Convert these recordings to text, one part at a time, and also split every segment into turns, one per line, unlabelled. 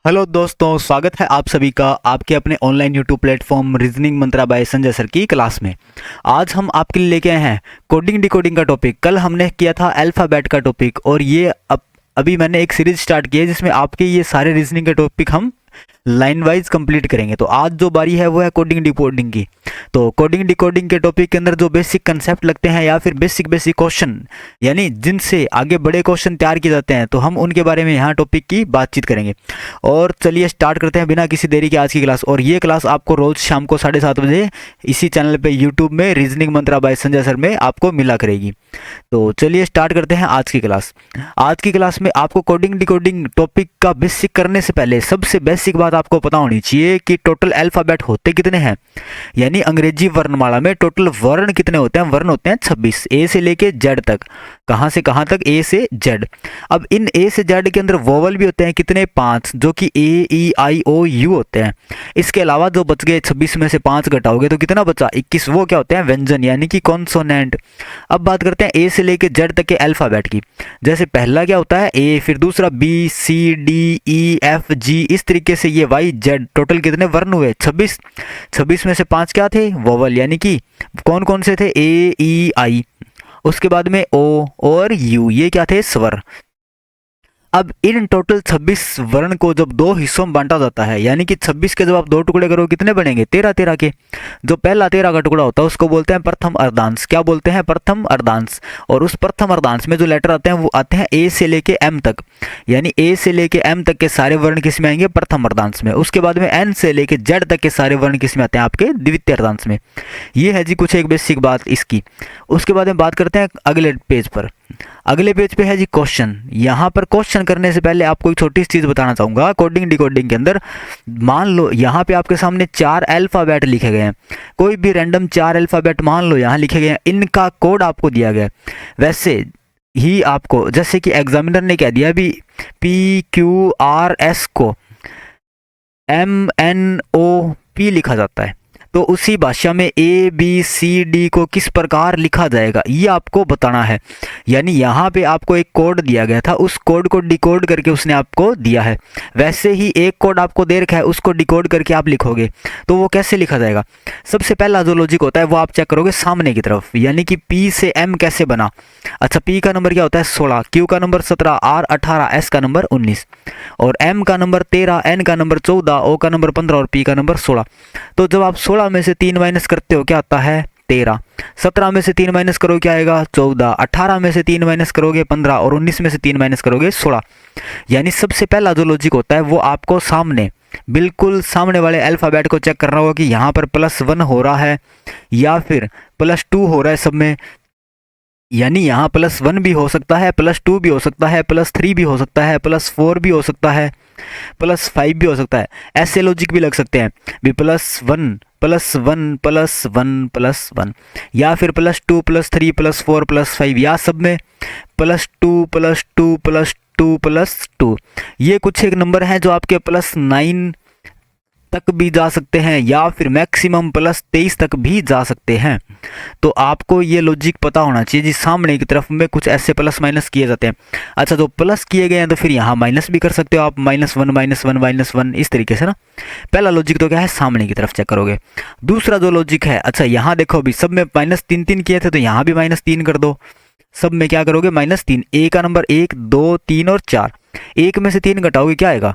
Hello दोस्तों, स्वागत है आप सभी का आपके अपने ऑनलाइन यूट्यूब प्लेटफॉर्म रीजनिंग मंत्रा बाय संजय सर की क्लास में। आज हम आपके लिए लेके आए हैं कोडिंग डिकोडिंग का टॉपिक। कल हमने किया था अल्फ़ाबेट का टॉपिक और ये अभी मैंने एक सीरीज स्टार्ट की है जिसमें आपके ये सारे रीजनिंग के टॉपिक हम लाइन वाइज कंप्लीट करेंगे। तो आज जो बारी है वो है कोडिंग डिकोडिंग की। तो कोडिंग डिकोडिंग के टॉपिक के अंदर जो बेसिक कंसेप्ट लगते हैं या फिर बेसिक क्वेश्चन यानी जिनसे आगे बड़े क्वेश्चन तैयार किए जाते हैं, तो हम उनके बारे में यहाँ टॉपिक की बातचीत करेंगे। और चलिए स्टार्ट करते हैं बिना किसी देरी के आज की क्लास। और ये क्लास आपको रोज शाम को 7:30 बजे इसी चैनल पे यूट्यूब में रीजनिंग मंत्रा बाय संजय सर में आपको मिला करेगी। तो चलिए स्टार्ट करते हैं आज की क्लास। आज की क्लास में आपको कोडिंग डिकोडिंग टॉपिक का बेसिक करने से पहले सबसे बेसिक बात आपको पता होनी चाहिए कि टोटल अल्फ़ाबेट होते कितने हैं, यानी अंग्रेजी वर्णमाला में टोटल वर्ण कितने होते हैं। वर्ण होते हैं 26, ए से लेके जेड तक। कहाँ से कहाँ तक? ए से जेड। अब इन ए से जेड के अंदर वोवल भी होते हैं कितने? 5, जो कि ए ई आई ओ यू होते हैं। इसके अलावा जो बच गए 26 में से 5 घटाओगे तो कितना बचा? 21। वो क्या होते हैं? व्यंजन यानी कि कॉन्सोनेंट। अब बात करते हैं ए से लेके जेड तक के अल्फ़ाबेट की। जैसे पहला क्या होता है? ए, फिर दूसरा B C D E F G, इस तरीके से ये वाई जेड। टोटल कितने वर्ण हुए? 26। 26 में से 5 क्या थे? वोवल, यानी कि कौन कौन से थे? ए ई आई। उसके बाद में ओ और यू, ये क्या थे? स्वर। अब इन टोटल 26 वर्ण को जब दो हिस्सों में बांटा जाता है, यानी कि 26 के जब आप दो टुकड़े करो कितने बनेंगे? 13 के। जो पहला 13 का टुकड़ा होता है उसको बोलते हैं प्रथम अर्धांश। क्या बोलते हैं? प्रथम अर्धांश। और उस प्रथम अर्धांश में जो लेटर आते हैं वो आते हैं ए से लेके एम तक, यानी ए से लेके एम तक के सारे वर्ण किस में आएंगे? प्रथम अर्धांश में। उसके बाद में एन से लेके जेड तक के सारे वर्ण किस में आते हैं? आपके द्वितीय अर्धांश में। ये है जी कुछ एक बेसिक बात इसकी। उसके बाद में बात करते हैं अगले पेज पर। अगले पेज पे है जी क्वेश्चन। यहाँ पर क्वेश्चन करने से पहले आपको एक छोटी सी चीज बताना चाहूंगा। कोडिंग डिकोडिंग के अंदर मान लो यहाँ पे आपके सामने 4 अल्फाबेट लिखे गए हैं। कोई भी रैंडम 4 अल्फाबेट मान लो यहाँ लिखे गए हैं, इनका कोड आपको दिया गया है। वैसे ही आपको जैसे कि एग्जामिनर ने कह दिया भी पी क्यू आर एस को एम एन ओ पी लिखा जाता है, तो उसी भाषा में ए बी सी डी को किस प्रकार लिखा जाएगा ये आपको बताना है। यानी यहाँ पे आपको एक कोड दिया गया था, उस कोड को डिकोड करके उसने आपको दिया है। वैसे ही एक कोड आपको दे रखा है, उसको डिकोड करके आप लिखोगे तो वो कैसे लिखा जाएगा? सबसे पहला जो लॉजिक होता है वो आप चेक करोगे सामने की तरफ, यानी कि पी से एम कैसे बना। अच्छा, पी का नंबर क्या होता है? 16, क्यू का नंबर 17, आर 18, एस का नंबर 19 और एम का नंबर 13, एन का नंबर 14, ओ का नंबर 15 और पी का नंबर 16। तो जब आप 16 में से 3 माइनस करते हो क्या आता है? 13। 17 में से 3 माइनस करो क्या आएगा? 14। 18 में से 3 माइनस करोगे 15 और 19 में से 3 माइनस करोगे 16। यानी सबसे पहला जो लॉजिक होता है वो आपको सामने, बिल्कुल सामने वाले अल्फाबेट को चेक करना होगा कि यहाँ पर +1 हो रहा है या फिर +2 हो रहा है सब में। यानी यहाँ +1 भी हो सकता है, +2 भी हो सकता है, +3 भी हो सकता है, +4 भी हो सकता है, +5 भी हो सकता है। ऐसे लॉजिक भी लग सकते हैं भी +1 +1 +1 +1 या फिर +2 +3 +4 +5 या सब में +2 +2 +2 +2। ये कुछ एक नंबर हैं जो आपके +9 तक भी जा सकते हैं या फिर मैक्सिमम +23 तक भी जा सकते हैं। तो आपको ये लॉजिक पता होना चाहिए जी, सामने की तरफ में कुछ ऐसे प्लस माइनस किए जाते हैं। अच्छा, तो प्लस किए गए हैं तो फिर यहाँ माइनस भी कर सकते हो आप, -1 -1 इस तरीके से ना। पहला लॉजिक तो क्या है? सामने की तरफ चेक करोगे। दूसरा जो लॉजिक है, अच्छा यहाँ देखो अभी सब में -3 किए थे तो यहाँ भी -3 कर दो। सब में क्या करोगे? -3। ए का नंबर 1 2 3 और 4। 1 में से 3 घटाओगे क्या आएगा?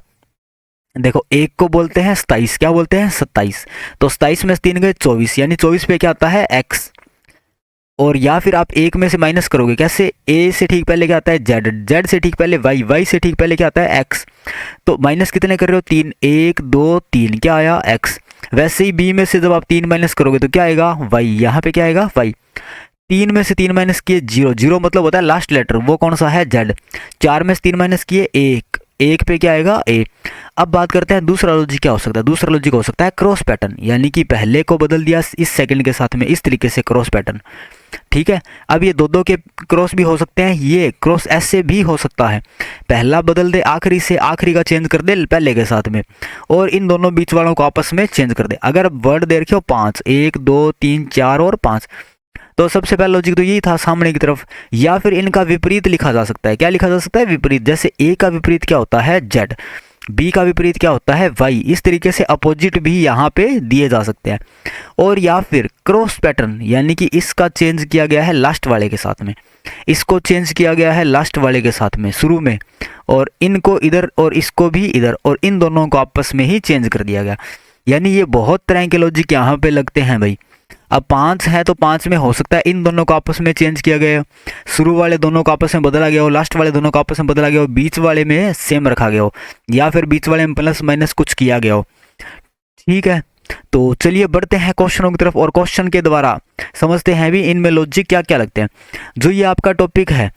देखो, एक को बोलते हैं 27। क्या बोलते हैं? 27। तो 27 में से 3 गए 24, यानी 24 पे क्या आता है? x। और या फिर आप 1 में से माइनस करोगे कैसे? a से ठीक पहले क्या आता है? z, z से ठीक पहले y, y से ठीक पहले क्या आता है? x। तो माइनस कितने कर रहे हो? 3। 1 2 3 क्या आया? x। वैसे ही b में से जब आप 3 माइनस करोगे तो क्या आएगा? y। यहाँ पे क्या आएगा? y। 3 में से 3 माइनस किए 0, 0 मतलब होता है लास्ट लेटर, वो कौन सा है? z। 4 में से 3 माइनस किए 1, 1 पे क्या आएगा? a। अब बात करते हैं दूसरा लॉजिक क्या हो सकता है। दूसरा लॉजिक हो सकता है क्रॉस पैटर्न, यानी कि पहले को बदल दिया इस सेकंड के साथ में, इस तरीके से क्रॉस पैटर्न। ठीक है, अब ये दो के क्रॉस भी हो सकते हैं। ये क्रॉस ऐसे भी हो सकता है, पहला बदल दे आखिरी से, आखिरी का चेंज कर दे पहले के साथ में, और इन दोनों बीच वालों को आपस में चेंज कर दे। अगर वर्ड दे रखे हो 5, 1 2 3 4 और 5, तो सबसे पहला लॉजिक तो यही था सामने की तरफ। या फिर इनका विपरीत लिखा जा सकता है। क्या लिखा जा सकता है? विपरीत। जैसे ए का विपरीत क्या होता है? जेड। बी का विपरीत क्या होता है, वाई। इस तरीके से अपोजिट भी यहाँ पे दिए जा सकते हैं। और या फिर क्रॉस पैटर्न, यानी कि इसका चेंज किया गया है लास्ट वाले के साथ में, इसको चेंज किया गया है लास्ट वाले के साथ में शुरू में, और इनको इधर और इसको भी इधर, और इन दोनों को आपस में ही चेंज कर दिया गया। यानी ये बहुत तरह के लॉजिक यहाँ पे लगते हैं भाई। अब 5 है तो 5 में हो सकता है इन दोनों को आपस में चेंज किया गया हो, शुरू वाले दोनों को आपस में बदला गया हो, लास्ट वाले दोनों को आपस में बदला गया हो, बीच वाले में सेम रखा गया हो, या फिर बीच वाले में प्लस माइनस कुछ किया गया हो। ठीक है, तो चलिए बढ़ते हैं क्वेश्चनों की तरफ, और क्वेश्चन के द्वारा समझते हैं भी इनमें लॉजिक क्या क्या लगते हैं। जो ये आपका टॉपिक है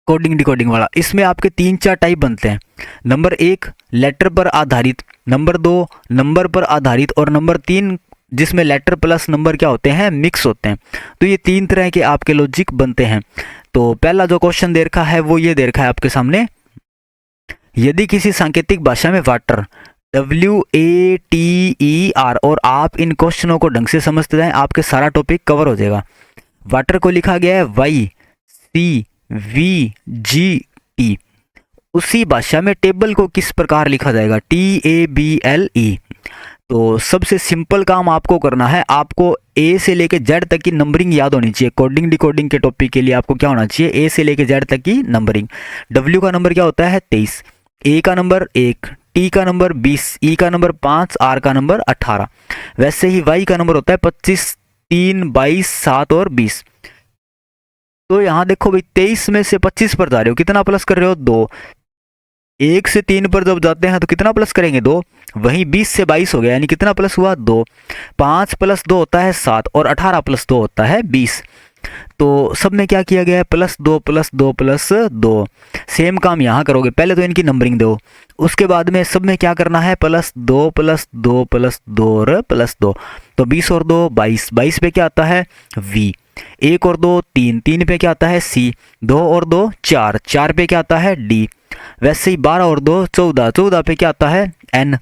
कोडिंग डिकोडिंग वाला, इसमें आपके 3-4 टाइप बनते हैं। नंबर 1 लेटर पर आधारित, नंबर 2 नंबर पर आधारित, और नंबर 3 जिसमें लेटर प्लस नंबर क्या होते हैं, मिक्स होते हैं। तो ये 3 तरह के आपके लॉजिक बनते हैं। तो पहला जो क्वेश्चन दे रखा है वो ये दे रखा है आपके सामने, यदि किसी सांकेतिक भाषा में वाटर WATER, और आप इन क्वेश्चनों को ढंग से समझते जाएं, आपके सारा टॉपिक कवर हो जाएगा। वाटर को लिखा गया है YCVGT। उसी भाषा में टेबल को किस प्रकार लिखा जाएगा, TABLE। तो सबसे सिंपल काम आपको करना है, आपको A से लेके Z तक की नंबरिंग याद होनी चाहिए। कोडिंग डिकोडिंग के टॉपिक के लिए आपको क्या होना चाहिए, A से लेके Z तक की नंबरिंग। W का नंबर क्या होता है 23, A का नंबर 1, T का नंबर 20, E का नंबर 5, R का नंबर 18। वैसे ही Y का नंबर होता है 25, 3, 22, 7 और 20। तो यहाँ देखो भाई 23 में से 25 पर जा रहे हो, कितना प्लस कर रहे हो 2। 1 से 3 पर जब जाते हैं तो कितना प्लस करेंगे 2। वहीं 20 से 22 हो गया, यानी कितना प्लस हुआ 2। 5 + 2 होता है 7, और 18 + 2 होता है 20। तो सब में क्या किया गया है, +2 +2 +2। सेम काम यहाँ करोगे, पहले तो इनकी नंबरिंग दो, उसके बाद में सब में क्या करना है, +2 +2 +2 और +2। तो 20 और 2 22, 22 पे क्या आता है V। 1 और 2 3, 3 पे क्या आता है C। 2 और 2 4, 4 पे क्या आता है D। वैसे ही 12 और 2 14, 14 पे क्या आता है N।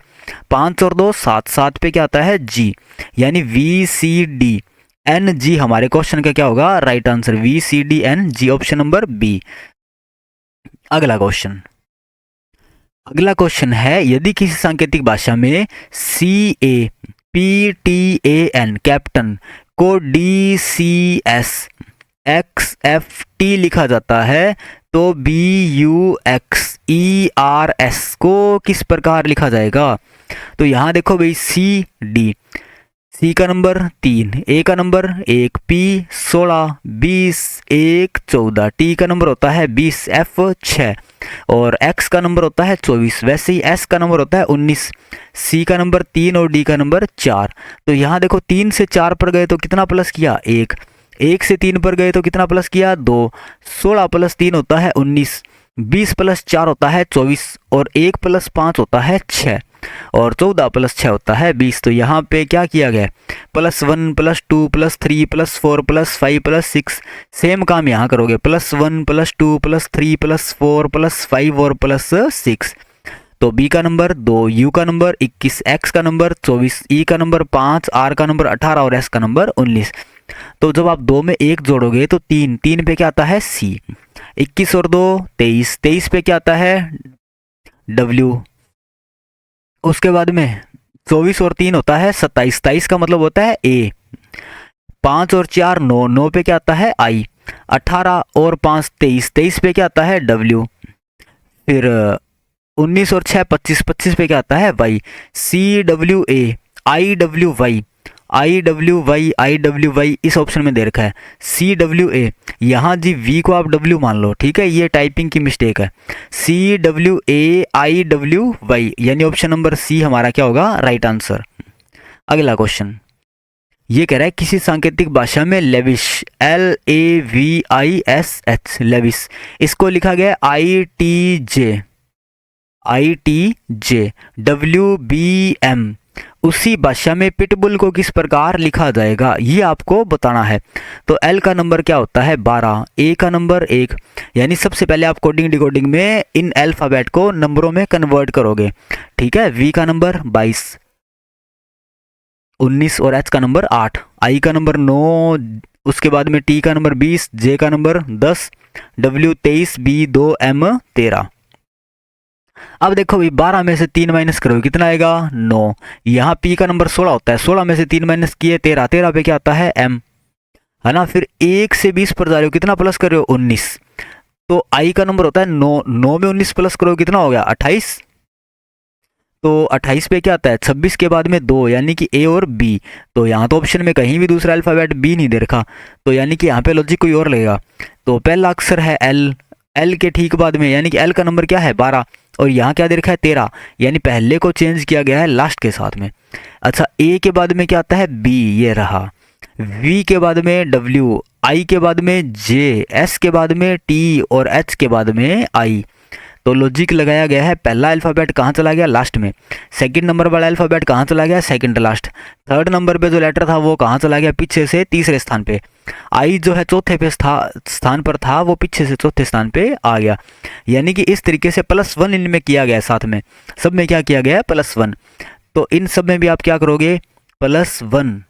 5 और 2 7, 7 पे क्या आता है G। यानी VCDNG हमारे क्वेश्चन का क्या होगा, right answer VCDNG, option number B. अगला क्वेश्चन है, यदि किसी सांकेतिक भाषा में CAPTAN कैप्टन को DCSXFT लिखा जाता है, तो BUXERS को किस प्रकार लिखा जाएगा। तो यहाँ देखो भाई CD, C का नंबर 3, A का नंबर 1, P 16, 20, 1 14, T का नंबर होता है 20, F 6 और X का नंबर होता है 24। वैसे ही S का नंबर होता है 19, C का नंबर 3 और D का नंबर 4। तो यहाँ देखो 3 से 4 पर गए तो कितना प्लस किया 1, 1 से 3 पर गए तो कितना प्लस किया 2, 16 + 3 होता है 19, 20 + 4 होता है 24, और 1 + 5 होता है 6, और 14 + 6 होता है 20। तो यहाँ पे क्या किया गया, +1 +2 +3 +4 +5 +6। सेम काम यहाँ करोगे, +1 +2 +3 +4 +5 और +6। तो B का नंबर 2, U का नंबर 21, X का नंबर 24, E का नंबर 5, R का नंबर 18 और S का नंबर 19। तो जब आप 2 में 1 जोड़ोगे तो 3, 3 पे क्या आता है C। 21 और 2 23, 23 पे क्या आता है W। उसके बाद में 24 और 3 होता है 27, 27 का मतलब होता है A। 5 और 4 9, 9 पे क्या आता है I। 18 और 5 23, 23 पे क्या आता है W। फिर 19 और 6 25, 25 पे क्या आता है Y। CWA IWY IWY इस ऑप्शन में दे रखा है CWA। यहाँ जी V को आप W मान लो, ठीक है, ये टाइपिंग की मिस्टेक है। CWA IWY यानी ऑप्शन नंबर C हमारा क्या होगा, राइट आंसर। अगला क्वेश्चन ये कह रहा है, किसी सांकेतिक भाषा में लेविश LAVISH लेविश, इसको लिखा गया ITJ WBM। उसी भाषा में पिटबुल को किस प्रकार लिखा जाएगा, ये आपको बताना है। तो L का नंबर क्या होता है 12, A का नंबर 1, यानी सबसे पहले आप कोडिंग डिकोडिंग में इन अल्फाबेट को नंबरों में कन्वर्ट करोगे, ठीक है। V का नंबर 22, 19 और H का नंबर 8, I का नंबर 9, उसके बाद में T का नंबर 20, J का नंबर 10, W 23, B 2, M 13। अब देखो भाई 12 में से 3 माइनस करोगे कितना आएगा 9। यहाँ पी का नंबर 16 होता है, 16 में से 3 माइनस किए 13, 13 पे क्या आता है m, है ना। फिर 1 से 20 पर जा रहे हो, कितना प्लस कर रहे हो 19। तो आई का नंबर होता है 9, 9 में 19 प्लस करो कितना हो गया 28। तो 28 पे क्या आता है 26 के बाद में 2, यानी कि ए और बी। तो यहाँ तो ऑप्शन में कहीं भी दूसरा अल्फाबेट बी नहीं दे रखा, तो यानी कि यहाँ पे लॉजिक कोई और लगेगा। तो पहला अक्षर है एल, एल के ठीक बाद में, यानी कि एल का नंबर क्या है 12, और यहाँ क्या दे रखा है 13, यानी पहले को चेंज किया गया है लास्ट के साथ में। अच्छा ए के बाद में क्या आता है बी, ये रहा। वी के बाद में डब्ल्यू, आई के बाद में जे, एस के बाद में टी और एच के बाद में आई। तो लॉजिक लगाया गया है, पहला अल्फ़ाबेट कहाँ चला गया लास्ट में, सेकंड नंबर वाला अल्फ़ाबेट कहाँ चला गया सेकंड लास्ट, थर्ड नंबर पे जो लेटर था वो कहाँ चला गया पीछे से तीसरे स्थान पे। आई जो है चौथे पे स्थान पर था, वो पीछे से चौथे स्थान पे आ गया। यानी कि इस तरीके से +1 इनमें किया गया है, साथ में सब में क्या किया गया है +1। तो इन सब में भी आप क्या करोगे +1।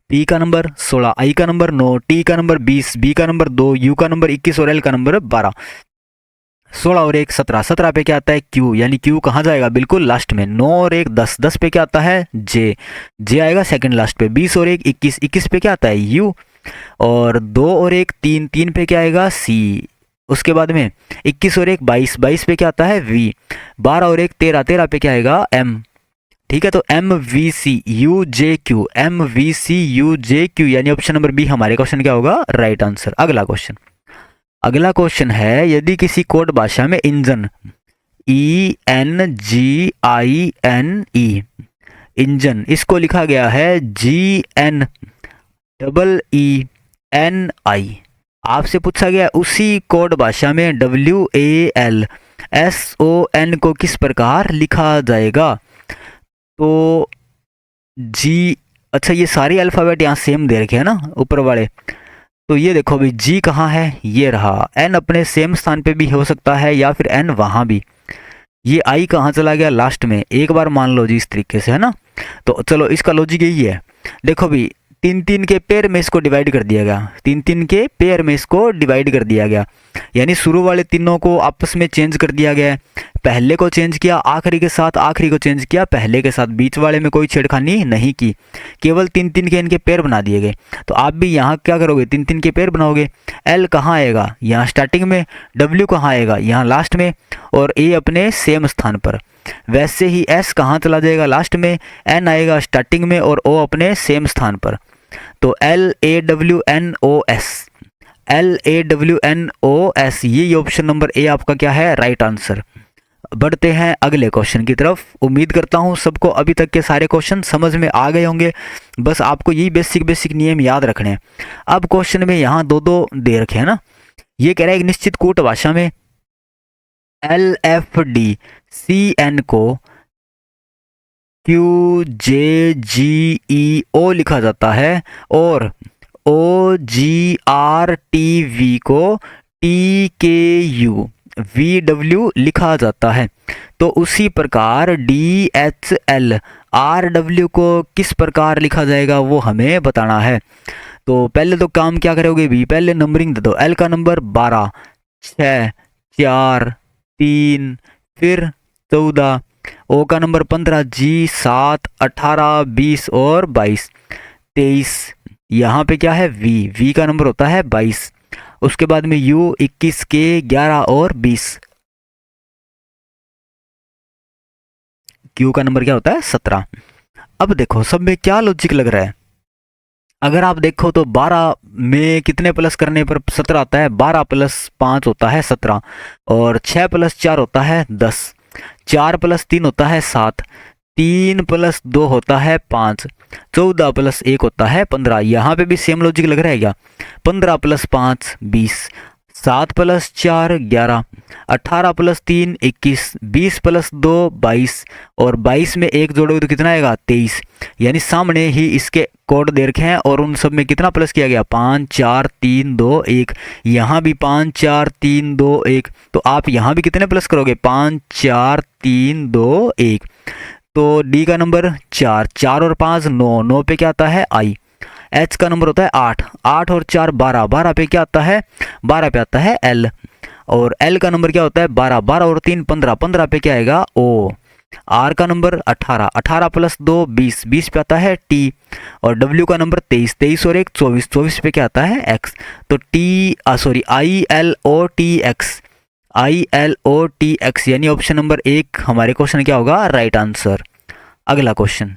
पी का नंबर 16, आई का नंबर 9, टी का नंबर 20, बी का नंबर 2, यू का नंबर 21 और एल का नंबर 12। 16 और 1 17, 17 पे क्या आता है क्यू, यानी क्यू कहाँ जाएगा बिल्कुल लास्ट में। 9 और 1 10, 10 पे क्या आता है जे, जे आएगा सेकंड लास्ट पे। 20 और 1 21, 21 पे क्या आता है यू। और 2 और 1 3, 3 पे क्या आएगा सी। उसके बाद में 21 और 1 22, 22 पे क्या आता है वी। 12 और 1 13, 13 पे क्या आएगा एम। ठीक है, तो M V C U J Q, M V C U J Q, यानी ऑप्शन नंबर बी हमारे क्वेश्चन क्या होगा राइट आंसर। अगला क्वेश्चन है, यदि किसी कोड भाषा में इंजन ENGINE, इंजन इसको लिखा गया है GNEENI, आपसे पूछा गया उसी कोड भाषा में WALSON को किस प्रकार लिखा जाएगा। तो जी, अच्छा ये सारे अल्फ़ाबेट यहाँ सेम दे रखे हैं ना ऊपर वाले। तो ये देखो भाई जी कहाँ है, ये रहा। एन अपने सेम स्थान पे भी हो सकता है या फिर एन वहाँ भी। ये आई कहाँ चला गया लास्ट में, एक बार मान लो जी इस तरीके से, है ना। तो चलो इसका लॉजिक यही है, देखो भाई 3-3 के पेयर में इसको डिवाइड कर दिया गया, 3-3 के पेयर में इसको डिवाइड कर दिया गया, यानी शुरू वाले तीनों को आपस में चेंज कर दिया गया। पहले को चेंज किया आखिरी के साथ, आखिरी को चेंज किया पहले के साथ, बीच वाले में कोई छेड़खानी नहीं की, केवल 3-3 के इनके पेयर बना दिए गए। तो आप भी यहाँ क्या करोगे 3-3 के पेयर बनाओगे। एल कहाँ आएगा यहाँ स्टार्टिंग में, डब्ल्यू कहाँ आएगा यहाँ लास्ट में, और ए अपने सेम स्थान पर। वैसे ही एस कहाँ चला जाएगा लास्ट में, एन आएगा स्टार्टिंग में और ओ अपने सेम स्थान पर। तो LAWNOS, LAWNOS, ये ऑप्शन नंबर ए आपका क्या है राइट आंसर। बढ़ते हैं अगले क्वेश्चन की तरफ। उम्मीद करता हूँ सबको अभी तक के सारे क्वेश्चन समझ में आ गए होंगे, बस आपको यही बेसिक नियम याद रखने हैं। अब क्वेश्चन में यहाँ दो दे रखे हैं ना, ये कह रहा है एक निश्चित कूट भाषा में LFDCN को QJGEO लिखा जाता है और OGRTV को TKUVW लिखा जाता है। तो उसी प्रकार DHLRW को किस प्रकार लिखा जाएगा वो हमें बताना है। तो पहले तो काम क्या करोगे भी, पहले नंबरिंग दे दो। L का नंबर 12, 6, 4, 3, फिर 14, ओ का नंबर 15, जी 7, 18, 20 और 22, 23। यहाँ पे क्या है वी का नंबर होता है 22। उसके बाद में यू 21, के 11 और 20, क्यू का नंबर क्या होता है 17। अब देखो सब में क्या लॉजिक लग रहा है। अगर आप देखो तो 12 में कितने प्लस करने पर 17 आता है, 12 + 5 होता है 17, और 6 + 4 होता है 10, 4 + 3 होता है 7, 3 + 2 होता है 5, 14 + 1 होता है 15। यहाँ पे भी सेम लॉजिक लग रहा है क्या, 15 + 5 20, 7 + 4 11, 18 + 3 21, 20 + 2 22, और 22 में 1 जोड़ोगे तो कितना आएगा 23। यानी सामने ही इसके कोड दे रखे हैं और उन सब में कितना प्लस किया गया 5 4 3 2 1। यहाँ भी 5 4 3 2 1, तो आप यहाँ भी कितने प्लस करोगे 5 4 3 2 1। तो डी का नंबर 4, 4 और 5 9, 9 पे क्या आता है आई। एच का नंबर होता है 8, 8 और 4 12, 12 पे क्या आता है 12 पे आता है एल। और एल का नंबर क्या होता है 12, 12 और 3 15, 15 पे क्या आएगा ओ। आर का नंबर 18, 18 प्लस 2 20, 20 पे आता है टी। और डब्ल्यू का नंबर 23, 23 और 1 24, 24 पे क्या आता है एक्स। तो I L O T X, I L O T X, यानी ऑप्शन नंबर 1 हमारे क्वेश्चन क्या होगा राइट आंसर। अगला क्वेश्चन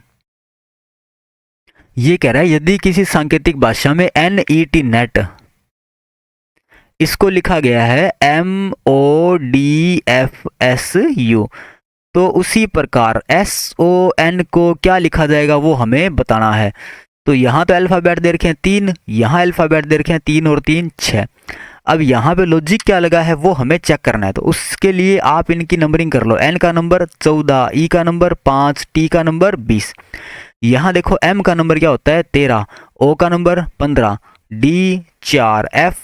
ये कह रहा है यदि किसी सांकेतिक भाषा में NET नेट इसको लिखा गया है MODFSU, तो उसी प्रकार SON को क्या लिखा जाएगा वो हमें बताना है। तो यहाँ तो अल्फ़ाबेट दे रखे हैं 3, यहाँ अल्फ़ाबेट दे रखे हैं 3 और 3 6। अब यहाँ पे लॉजिक क्या लगा है वो हमें चेक करना है। तो उसके लिए आप इनकी नंबरिंग कर लो। N का नंबर 14, E का नंबर 5, T का नंबर 20। यहाँ देखो M का नंबर क्या होता है 13, O का number 15, D 4, F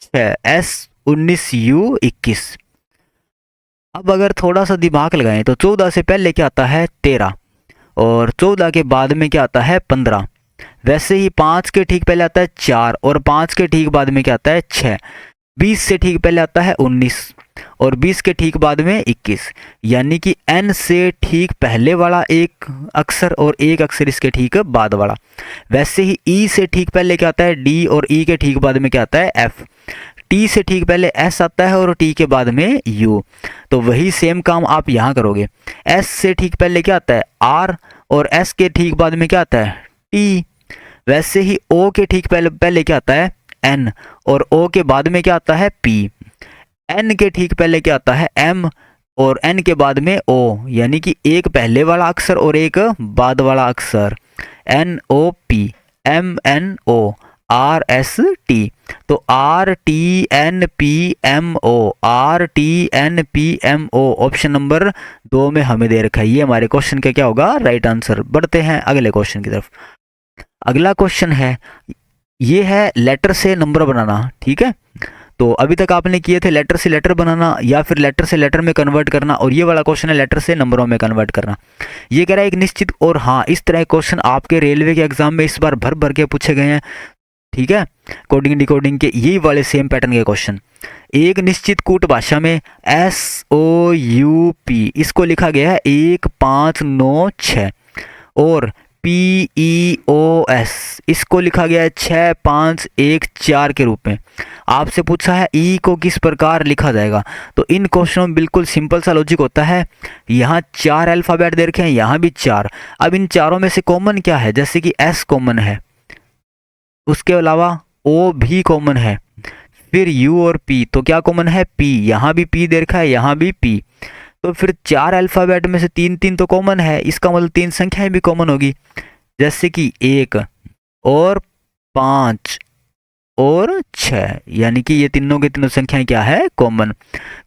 6, S 19, U 21। अब अगर थोड़ा सा दिमाग लगाएं तो 14 से पहले क्या आता है 13 और 14 के बाद में क्या आता है 15। वैसे ही 5 के ठीक पहले आता है 4 और 5 के ठीक बाद में क्या आता है 6। 20 से ठीक पहले आता है 19 और 20 के ठीक बाद में 21। यानी कि N से ठीक पहले वाला एक अक्षर और एक अक्षर इसके ठीक बाद वाला। वैसे ही E से ठीक पहले क्या आता है D और E के ठीक बाद में क्या आता है F। T से ठीक पहले S आता है और T के बाद में U। तो वही सेम काम आप यहाँ करोगे। S से ठीक पहले क्या आता है R और S के ठीक बाद में क्या आता है T। वैसे ही O के ठीक पहले क्या आता है N और O के बाद में क्या आता है P। N के ठीक पहले क्या आता है M और N के बाद में O, यानी कि एक पहले वाला अक्षर और एक बाद वाला अक्षर NOP, MNO, RST। तो RTNPMO, RTNPMO ऑप्शन नंबर 2 में हमें दे रखा है। ये हमारे क्वेश्चन का क्या होगा राइट आंसर। बढ़ते हैं अगले क्वेश्चन की तरफ। अगला क्वेश्चन है ये है लेटर से नंबर बनाना, ठीक है। तो अभी तक आपने किए थे लेटर से लेटर बनाना या फिर लेटर से लेटर में कन्वर्ट करना, और ये वाला क्वेश्चन है लेटर से नंबरों में कन्वर्ट करना। ये कह रहा है एक निश्चित, और हाँ इस तरह क्वेश्चन आपके रेलवे के एग्जाम में इस बार भर भर के पूछे गए हैं, ठीक है। कोडिंग डिकोडिंग के यही वाले सेम पैटर्न के क्वेश्चन। एक निश्चित कूट भाषा में SOUP इसको लिखा गया है 1 5 9 6 और PEOS इसको लिखा गया है 6 5 1 4 के रूप में। आपसे पूछा है E को किस प्रकार लिखा जाएगा। तो इन क्वेश्चनों में बिल्कुल सिंपल सा लॉजिक होता है। यहाँ 4 अल्फ़ाबेट दे रखे हैं, यहाँ भी 4। अब इन चारों में से कॉमन क्या है, जैसे कि S कॉमन है, उसके अलावा O भी कॉमन है, फिर U और P, तो क्या कॉमन है P। यहाँ भी P दे रखा है, यहाँ भी P। तो फिर 4 अल्फ़ाबेट में से 3 3 तो कॉमन है, इसका मतलब 3 संख्याएं भी कॉमन होगी, जैसे कि 1 और 5 और 6, यानी कि ये तीनों के तीनों संख्याएं क्या है कॉमन।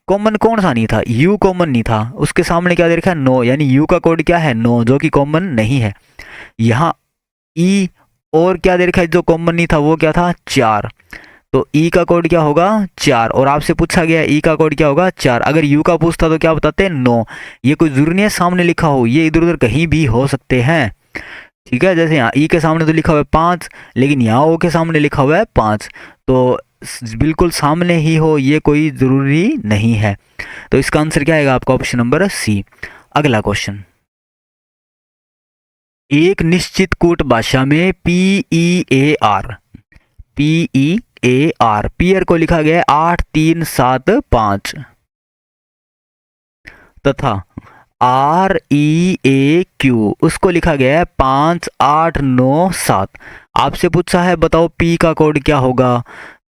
कॉमन कौन सा नहीं था, U कॉमन नहीं था, उसके सामने क्या दे रखा है 9, यानी U का कोड क्या है 9, जो कि कॉमन नहीं है। यहाँ E और क्या दे रखा है जो कॉमन नहीं था वो क्या था 4, तो E का कोड क्या होगा 4, और आपसे पूछा गया E का कोड क्या होगा 4। अगर U का पूछता तो क्या बताते 9। ये कोई जरूरी नहीं है सामने लिखा हो, ये इधर उधर कहीं भी हो सकते हैं, ठीक है। जैसे यहाँ E के सामने तो लिखा हुआ है 5, लेकिन यहाँ O के सामने लिखा हुआ है 5, तो बिल्कुल सामने ही हो ये कोई ज़रूरी नहीं है। तो इसका आंसर क्या आएगा आपका ऑप्शन नंबर C। अगला क्वेश्चन, एक निश्चित कूट भाषा में PEAR पीयर को लिखा गया है 8 3 7 5 तथा REAQ उसको लिखा गया है 5 8 9 7। आपसे पूछा है बताओ P का कोड क्या होगा।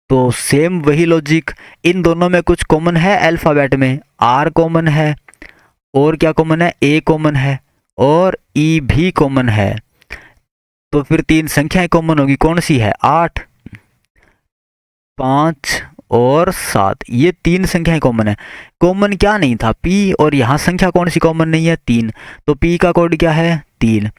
तो सेम वही लॉजिक, इन दोनों में कुछ कॉमन है अल्फ़ाबेट में, R कॉमन है और क्या कॉमन है A कॉमन है और E भी कॉमन है। तो फिर 3 संख्याएं कॉमन होगी, कौन सी है 8 5 और 7, ये 3 संख्याएं कॉमन है। कॉमन क्या नहीं था P, और यहाँ संख्या कौन सी कॉमन नहीं है 3, तो P का कोड क्या है 3।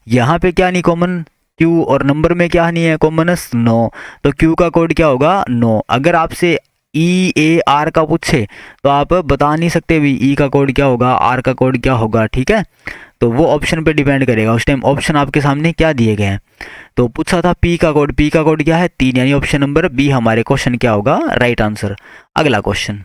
यहाँ पे क्या नहीं कॉमन Q, और नंबर में क्या नहीं है कॉमन 9, तो Q का कोड क्या होगा 9। अगर आपसे EAR का पूछे तो आप बता नहीं सकते भी E का कोड क्या होगा, R का कोड क्या होगा, ठीक है। तो वो ऑप्शन पे डिपेंड करेगा, उस टाइम ऑप्शन आपके सामने क्या दिए गए हैं। तो पूछा था P का कोड क्या है 3, यानी ऑप्शन नंबर B हमारे क्वेश्चन क्या होगा राइट आंसर। अगला क्वेश्चन,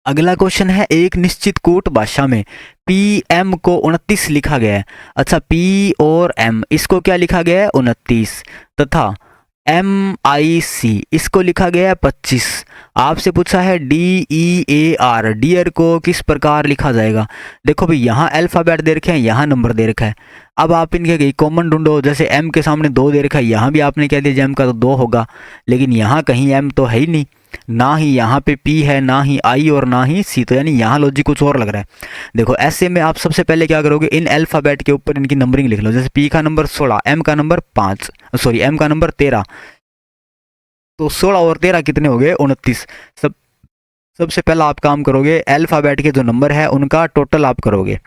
अगला क्वेश्चन है, एक निश्चित कोट भाषा में पी एम को 29 लिखा गया है। अच्छा, पी और एम इसको क्या लिखा गया है 29, तथा एम आई सी इसको लिखा गया है 25। आपसे पूछा है D E A R, dear को किस प्रकार लिखा जाएगा। देखो भाई, यहाँ अल्फ़ाबेट दे रखे हैं, यहाँ नंबर दे रखा है। अब आप इनके कॉमन ढूंढो। जैसे एम के सामने 2 दे रखा है, यहाँ भी आपने कह दिया एम का तो 2 होगा, लेकिन यहाँ कहीं एम तो है ही नहीं, ना ही यहाँ पे पी है, ना ही आई और ना ही सी, तो यानी यहाँ लॉजिक कुछ और लग रहा है। देखो ऐसे में आप सबसे पहले क्या करोगे, इन अल्फ़ाबेट के ऊपर इनकी नंबरिंग लिख लो। जैसे पी का नंबर 16, एम का नंबर 5, सॉरी एम का नंबर 13, तो 16 और 13 कितने हो गए 29। सबसे पहला आप काम करोगे, अल्फ़ाबेट के जो नंबर है उनका टोटल आप करोगे।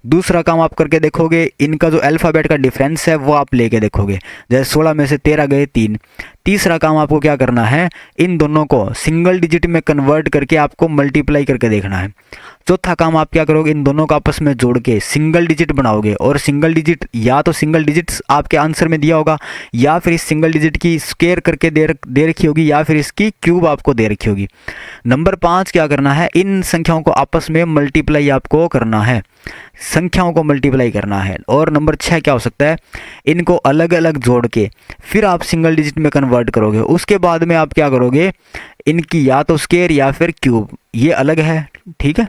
दूसरा काम आप करके देखोगे, इनका जो अल्फ़ाबेट का डिफरेंस है वो आप लेके देखोगे। जैसे 16 में से 13 गए 3। तीसरा काम आपको क्या करना है, इन दोनों को सिंगल डिजिट में कन्वर्ट करके आपको मल्टीप्लाई करके देखना है। चौथा काम आप क्या करोगे, इन दोनों को आपस में जोड़ के सिंगल डिजिट बनाओगे, और सिंगल डिजिट या तो सिंगल डिजिट्स आपके आंसर में दिया होगा, या फिर इस सिंगल डिजिट की स्क्वायर करके दे रखी होगी, या फिर इसकी क्यूब आपको दे रखी होगी। नंबर 5 क्या करना है, इन संख्याओं को आपस में मल्टीप्लाई आपको करना है, संख्याओं को मल्टीप्लाई करना है। और नंबर 6 क्या हो सकता है, इनको अलग अलग जोड़ के फिर आप सिंगल डिजिट में कन्वर्ट करोगे। उसके बाद में आप क्या करोगे, इनकी या तो स्क्वायर या फिर क्यूब, ये अलग है, ठीक है।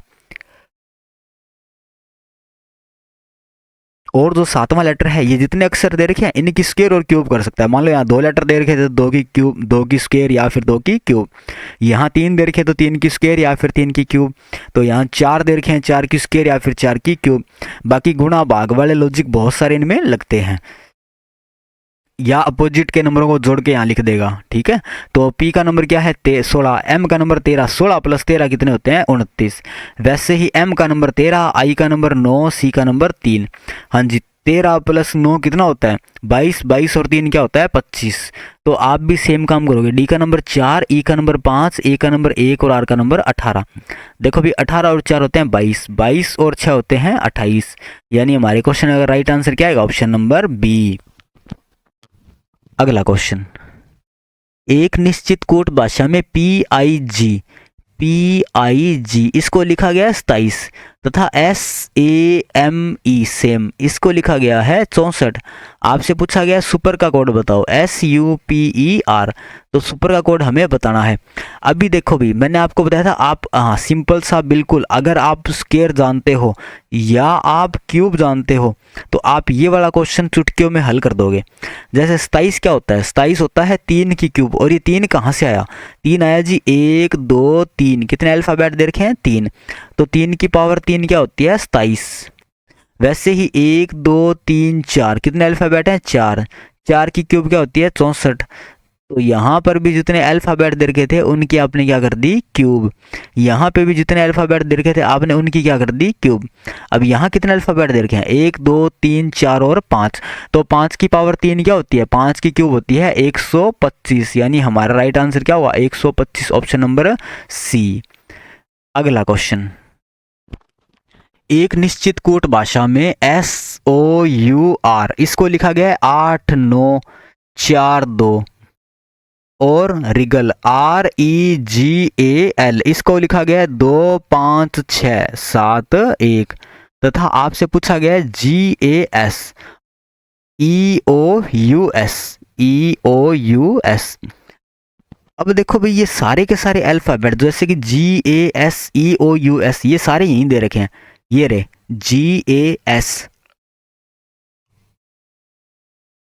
और जो 7वां लेटर है, ये जितने अक्षर दे रखे हैं इनकी स्क्वायर और क्यूब कर सकता है। मान लो यहाँ 2 लेटर दे रखे थे, 2 की क्यूब, 2 की स्क्वायर या फिर 2 की क्यूब। यहाँ 3 दे रखे तो 3 की स्क्वायर या फिर 3 की क्यूब। तो यहाँ 4 दे रखे हैं, 4 की स्क्वायर या फिर 4 की क्यूब। बाकी गुणा भाग वाले लॉजिक बहुत सारे इनमें लगते हैं, या अपोजिट के नंबरों को जोड़ के यहाँ लिख देगा, ठीक है। तो पी का नंबर क्या है 16, एम का नंबर 13, 16 प्लस 13 कितने होते हैं 29। वैसे ही एम का नंबर 13, आई का नंबर 9, सी का नंबर 3। हाँ जी, 13 प्लस 9 कितना होता है 22, 22 और 3 क्या होता है 25। तो आप भी सेम काम करोगे, डी का नंबर 4, ई का नंबर 5, ए का नंबर 1 और आर का नंबर 18। देखो भी 18 और 4 होते हैं 22, 22 और 6 होते हैं 28। यानी हमारे क्वेश्चन का राइट आंसर क्या आएगा, ऑप्शन नंबर बी। अगला क्वेश्चन, एक निश्चित कोट भाषा में पी आई जी इसको लिखा गया है 27, तथा SAME सेम इसको लिखा गया है 64। आपसे पूछा गया सुपर का कोड बताओ, SUPER। तो सुपर का कोड हमें बताना है। अभी देखो भी, मैंने आपको बताया था, आप सिंपल सा बिल्कुल, अगर आप स्क्वायर जानते हो या आप क्यूब जानते हो तो आप ये वाला क्वेश्चन चुटकियों में हल कर दोगे। जैसे 27 क्या होता है, 27 होता है 3 की क्यूब। और ये 3 कहाँ से आया, 3 आया जी 1 2 3, कितने अल्फ़ाबेट दे रखे हैं 3, तो 3 की पावर 3 क्या होती है 27। वैसे ही 1 2 3 4, कितने अल्फ़ाबेट हैं 4, 4 की क्यूब क्या होती है 64। तो यहाँ पर भी जितने अल्फ़ाबेट दे रखे थे उनकी आपने क्या कर दी क्यूब, यहाँ पे भी जितने अल्फ़ाबेट दे रखे थे आपने उनकी क्या कर दी क्यूब। अब यहाँ कितने अल्फ़ाबेट दे रखे हैं 1 2 3 4 और 5, तो 5 की पावर 3 क्या होती है, 5 की क्यूब होती है 125। यानी हमारा राइट आंसर क्या हुआ 125, ऑप्शन नंबर सी। अगला क्वेश्चन, एक निश्चित कोट भाषा में SOUR इसको लिखा गया है 8 9 4 2, और रिगल REGAL इसको लिखा गया है 2 5 6 7 1, तथा आपसे पूछा गया है GAS EOUS। अब देखो भाई, ये सारे के सारे अल्फ़ाबेट जैसे कि GAS EOUS ये सारे यहीं दे रखे हैं, ये रे GAS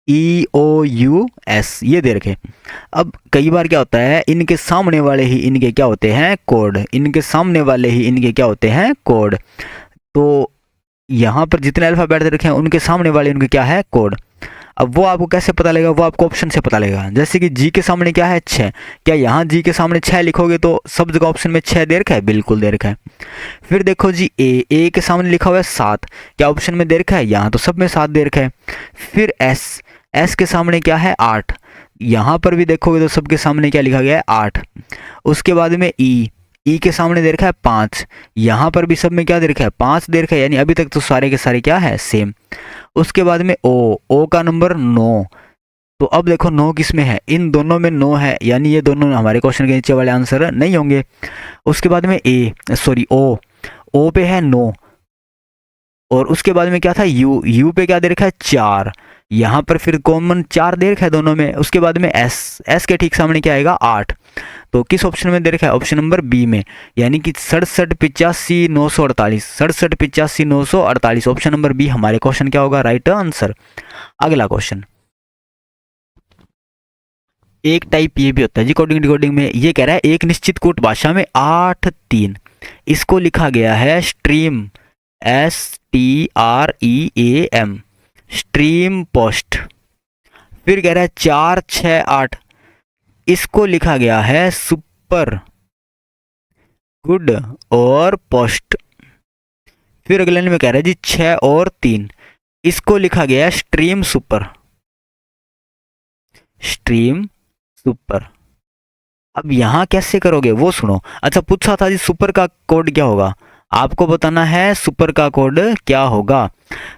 EOUS ये दे रखे। अब कई बार क्या होता है, इनके सामने वाले ही इनके क्या होते हैं कोड, इनके सामने वाले ही इनके क्या होते हैं कोड। तो यहाँ पर जितने अल्फ़ाबेट दे रखे हैं उनके सामने वाले उनके क्या है कोड। अब वो आपको कैसे पता लगेगा, वो आपको ऑप्शन से पता लगेगा। जैसे कि जी के सामने क्या है 6, क्या यहाँ जी के सामने 6 लिखोगे तो सब जगह ऑप्शन में 6 दे रखा है, बिल्कुल दे रखा है। फिर देखो जी ए के सामने लिखा हुआ है 7, क्या ऑप्शन में दे रखा है, यहाँ तो सब में 7 दे रखा है। फिर एस के सामने क्या है 8, यहाँ पर भी देखोगे तो सबके सामने क्या लिखा गया है 8। उसके बाद में ई के सामने दे रखा है 5, यहाँ पर भी सब में क्या दे रखा है 5 दे रखा है। यानी अभी तक तो सारे के सारे क्या है सेम। उसके बाद में ओ का नंबर 9, तो अब देखो 9 किस में है, इन दोनों में 9 है, यानी ये दोनों हमारे क्वेश्चन के नीचे वाले आंसर नहीं होंगे। उसके बाद में ओ पे है 9, और उसके बाद में क्या था यू पे क्या दे रखा है 4, यहाँ पर फिर कॉमन 4 दे रखा है दोनों में। उसके बाद में एस के ठीक सामने क्या आएगा 8, तो किस ऑप्शन में दे रखा है, ऑप्शन नंबर बी में, यानी कि 67 85 948 ऑप्शन नंबर बी हमारे क्वेश्चन क्या होगा, राइट आंसर। अगला क्वेश्चन, एक टाइप ये भी होता है जी कोडिंग डिकोडिंग में, ये कह रहा है एक निश्चित कूट भाषा में 8 3, इसको लिखा गया है स्ट्रीम, STREAM, स्ट्रीम पोस्ट। फिर कह रहा है 4 6 8, इसको लिखा गया है सुपर गुड और पोस्ट। फिर अगले में कह रहा है जी 6 और 3, इसको लिखा गया है स्ट्रीम सुपर, स्ट्रीम सुपर। अब यहां कैसे करोगे वो सुनो। अच्छा पूछा था जी सुपर का कोड क्या होगा, आपको बताना है सुपर का कोड क्या होगा।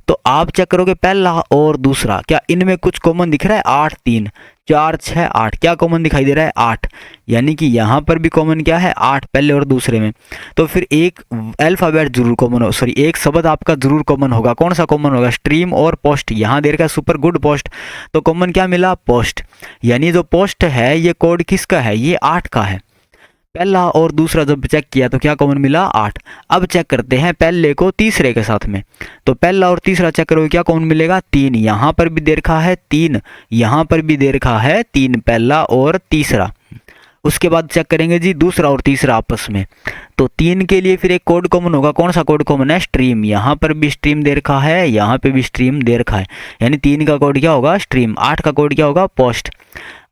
तो आप चेक करोगे पहला और दूसरा, क्या इनमें कुछ कॉमन दिख रहा है, 8 3 4 6 8, क्या कॉमन दिखाई दे रहा है 8, यानी कि यहाँ पर भी कॉमन क्या है 8 पहले और दूसरे में। तो फिर एक अल्फाबेट जरूर कॉमन हो, सॉरी एक शब्द आपका जरूर कॉमन होगा। कौन सा कॉमन होगा, स्ट्रीम और पोस्ट। यहाँ दे रखा है सुपर गुड पोस्ट, तो कॉमन क्या मिला पोस्ट, यानी जो पोस्ट है ये कोड किसका है, ये 8 का है। पहला और दूसरा जब चेक किया तो क्या कॉमन मिला 8। अब चेक करते हैं पहले को तीसरे के साथ में, तो पहला और तीसरा चेक करोगे क्या कॉमन मिलेगा 3, यहाँ पर भी दे रखा है 3, यहाँ पर भी दे रखा है 3, पहला और तीसरा। उसके बाद चेक करेंगे जी दूसरा और तीसरा आपस में, तो 3 के लिए फिर एक कोड कॉमन होगा। कौन सा कोड कॉमन है, स्ट्रीम, यहाँ पर भी स्ट्रीम दे रखा है, यहाँ पे भी स्ट्रीम दे रखा है, यानी 3 का कोड क्या होगा स्ट्रीम, 8 का कोड क्या होगा पोस्ट।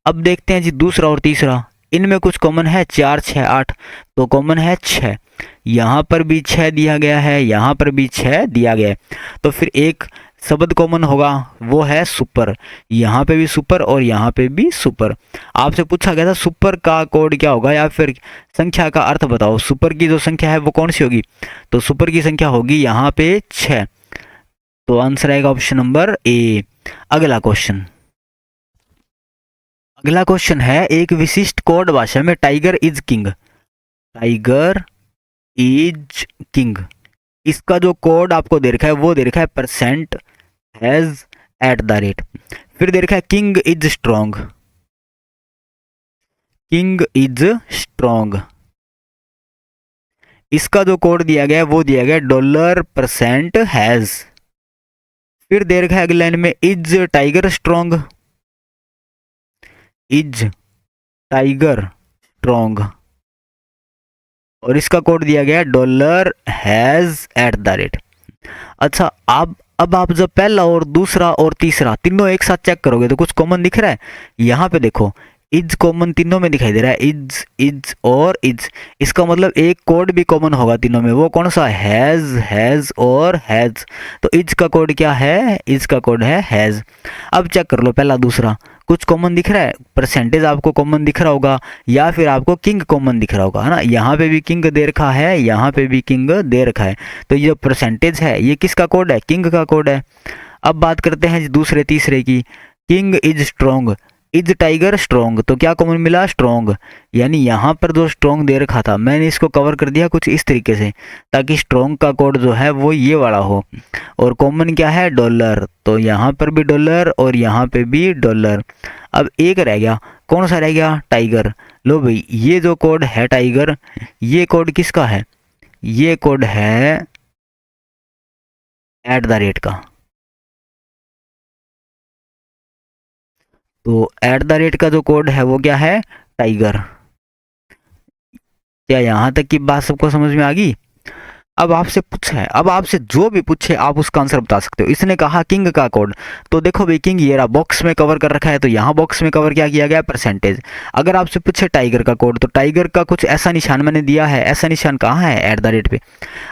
अब देखते हैं जी दूसरा और तीसरा, इनमें कुछ कॉमन है 4 6 8, तो कॉमन है 6, यहाँ पर भी 6 दिया गया है, यहाँ पर भी 6 दिया गया है, तो फिर एक शब्द कॉमन होगा वो है सुपर, यहाँ पे भी सुपर और यहाँ पे भी सुपर। आपसे पूछा गया था सुपर का कोड क्या होगा या फिर संख्या का अर्थ बताओ, सुपर की जो संख्या है वो कौन सी होगी, तो सुपर की संख्या होगी यहाँ पे 6, तो आंसर आएगा ऑप्शन नंबर ए। अगला क्वेश्चन, अगला क्वेश्चन है एक विशिष्ट कोड भाषा में tiger is king, tiger is king, इसका जो कोड आपको दे रखा है वो दे रखा है percent has at the rate. फिर दे रखा है king is strong, king is strong, इसका जो कोड दिया गया है वो दिया गया $% हैज। फिर दे रखा है अगले लाइन में is tiger strong, is tiger strong, और इसका कोड दिया गया $हैज एट द रेट। अच्छा अब आप जब पहला और दूसरा और तीसरा तीनों एक साथ चेक करोगे तो कुछ कॉमन दिख रहा है, यहाँ पे देखो इज कॉमन तीनों में दिखाई दे रहा है, इज और इज, इसका मतलब एक कोड भी कॉमन होगा तीनों में, वो कौन सा हैज और हैज, तो इज का कोड क्या है, इज का कोड है हैज। अब चेक कर लो पहला दूसरा कुछ कॉमन दिख रहा है, परसेंटेज आपको कॉमन दिख रहा होगा या फिर आपको किंग कॉमन दिख रहा होगा, है ना, यहाँ पे भी किंग दे रखा है, यहाँ पे भी किंग दे रखा है, तो ये जो परसेंटेज है ये किसका कोड है, किंग का कोड है। अब बात करते हैं दूसरे तीसरे की, king is strong, is tiger strong, तो क्या कॉमन मिला स्ट्रॉन्ग, यानी यहाँ पर जो स्ट्रॉन्ग दे रखा था मैंने इसको कवर कर दिया कुछ इस तरीके से ताकि स्ट्रॉन्ग का कोड जो है वो ये वाला हो, और कॉमन क्या है डॉलर, तो यहाँ पर भी डॉलर और यहाँ पे भी डॉलर। अब एक रह गया, कौन सा रह गया टाइगर, लो भाई ये जो कोड है टाइगर, ये कोड किसका है, ये कोड है एट द रेट का, तो एट द रेट का जो कोड है वो क्या है टाइगर। क्या यहाँ तक की बात सबको समझ में आ गई। अब आपसे पूछा है, अब आपसे जो भी पूछे आप उसका आंसर बता सकते हो। इसने कहा किंग का कोड, तो देखो भाई किंग ये रहा बॉक्स में कवर कर रखा है, तो यहाँ बॉक्स में कवर क्या किया गया परसेंटेज। अगर आपसे पूछे टाइगर का कोड, तो टाइगर का कुछ ऐसा निशान मैंने दिया है, ऐसा निशान कहाँ है एट द रेट पे।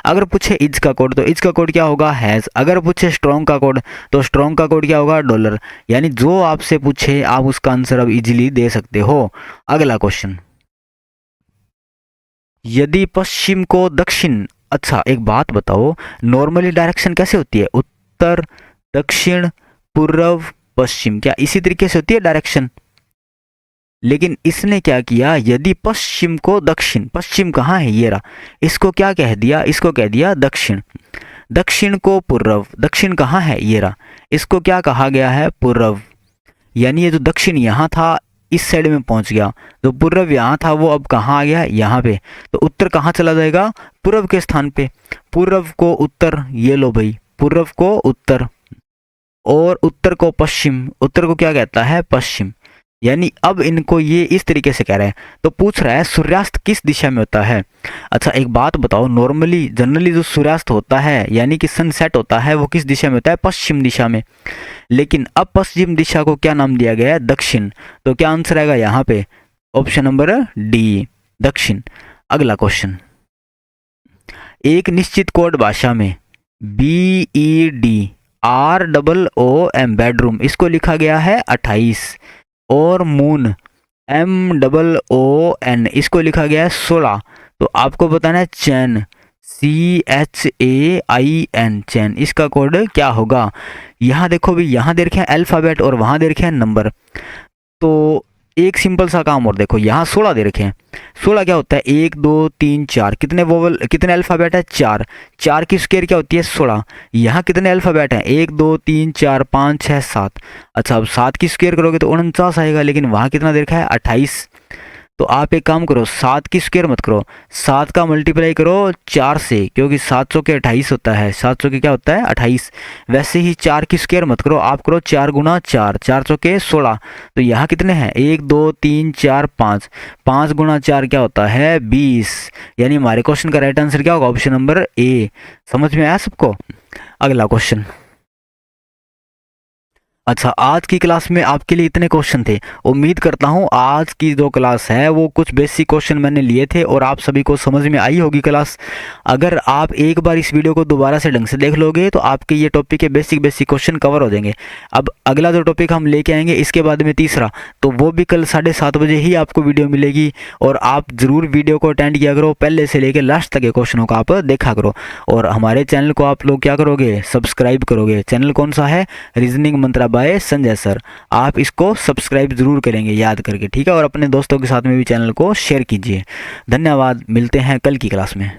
अगर पूछे इज का कोड, तो इज का कोड क्या होगा हैज। अगर पूछे स्ट्रॉन्ग का कोड, तो स्ट्रॉन्ग का कोड क्या होगा डॉलर। यानी जो आपसे पूछे आप उसका आंसर अब इजिली दे सकते हो। अगला क्वेश्चन, यदि पश्चिम को दक्षिण, अच्छा एक बात बताओ, नॉर्मली डायरेक्शन कैसे होती है, उत्तर दक्षिण पूर्व पश्चिम, क्या इसी तरीके से होती है डायरेक्शन। लेकिन इसने क्या किया, यदि पश्चिम को दक्षिण, पश्चिम कहाँ है ये रहा, इसको क्या कह दिया, इसको कह दिया दक्षिण। दक्षिण को पूर्व, दक्षिण कहाँ है ये रहा, इसको क्या कहा गया है, पूर्व। यानी ये जो दक्षिण यहाँ था इस साइड में पहुंच गया, जो पूर्व यहाँ था वो अब कहाँ आ गया, यहाँ पे। तो उत्तर कहाँ चला जाएगा, पूर्व के स्थान पे। पूर्व को उत्तर, ये लो भाई, पूर्व को उत्तर और उत्तर को पश्चिम, उत्तर को क्या कहता है, पश्चिम। यानी अब इनको ये इस तरीके से कह रहे हैं। तो पूछ रहा है सूर्यास्त किस दिशा में होता है। अच्छा एक बात बताओ, नॉर्मली जनरली जो सूर्यास्त होता है यानी कि सनसेट होता है वो किस दिशा में होता है, पश्चिम दिशा में। लेकिन अब पश्चिम दिशा को क्या नाम दिया गया है, दक्षिण। तो क्या आंसर आएगा यहाँ पे, ऑप्शन नंबर डी, दक्षिण। अगला क्वेश्चन, एक निश्चित कोड भाषा में BEDROOM बेडरूम, इसको लिखा गया है 28 और मून MOON इसको लिखा गया है 16। तो आपको बताना है चैन CHAIN, चैन, इसका कोड क्या होगा। यहाँ देखो भी, यहाँ दे रखे हैं अल्फ़ाबेट और वहाँ दे रखे हैं नंबर। तो एक सिंपल सा काम और देखो, यहाँ 16 दे रखे हैं। 16 क्या होता है, 1 2 3 4, कितने वोवल, कितने अल्फ़ाबेट है, 4। 4 की स्क्वायर क्या होती है, 16। यहाँ कितने अल्फ़ाबेट हैं, 1 2 3 4 5 6 7। अच्छा अब 7 की स्क्वायर करोगे तो 49 आएगा, लेकिन वहाँ कितना दे रखा है, 28। तो आप एक काम करो, 7 की स्क्वायर मत करो, 7 का मल्टीप्लाई करो 4 से, क्योंकि 7 चौके 28 होता है, 7 चौके क्या होता है, 28। वैसे ही 4 की स्क्वायर मत करो, आप करो 4 गुना 4, 4 चौके 16। तो यहाँ कितने हैं, 1 2 3 4 5, 5 गुना 4 क्या होता है, 20। यानी हमारे क्वेश्चन का राइट आंसर क्या होगा, ऑप्शन नंबर ए। समझ में आया सबको। अगला क्वेश्चन। अच्छा आज की क्लास में आपके लिए इतने क्वेश्चन थे। उम्मीद करता हूँ आज की जो क्लास है वो कुछ बेसिक क्वेश्चन मैंने लिए थे और आप सभी को समझ में आई होगी क्लास। अगर आप एक बार इस वीडियो को दोबारा से ढंग से देख लोगे तो आपके ये टॉपिक के बेसिक क्वेश्चन कवर हो जाएंगे। अब अगला जो टॉपिक हम लेके आएंगे इसके बाद में तीसरा, तो वो भी कल 7:30 बजे ही आपको वीडियो मिलेगी। और आप ज़रूर वीडियो को अटेंड किया करो, पहले से लेकर लास्ट तक के क्वेश्चनों को आप देखा करो। और हमारे चैनल को आप लोग क्या करोगे, सब्सक्राइब करोगे। चैनल कौन सा है, रीजनिंग मंत्रा बाय संजय सर। आप इसको सब्सक्राइब जरूर करेंगे याद करके, ठीक है। और अपने दोस्तों के साथ में भी चैनल को शेयर कीजिए। धन्यवाद, मिलते हैं कल की क्लास में।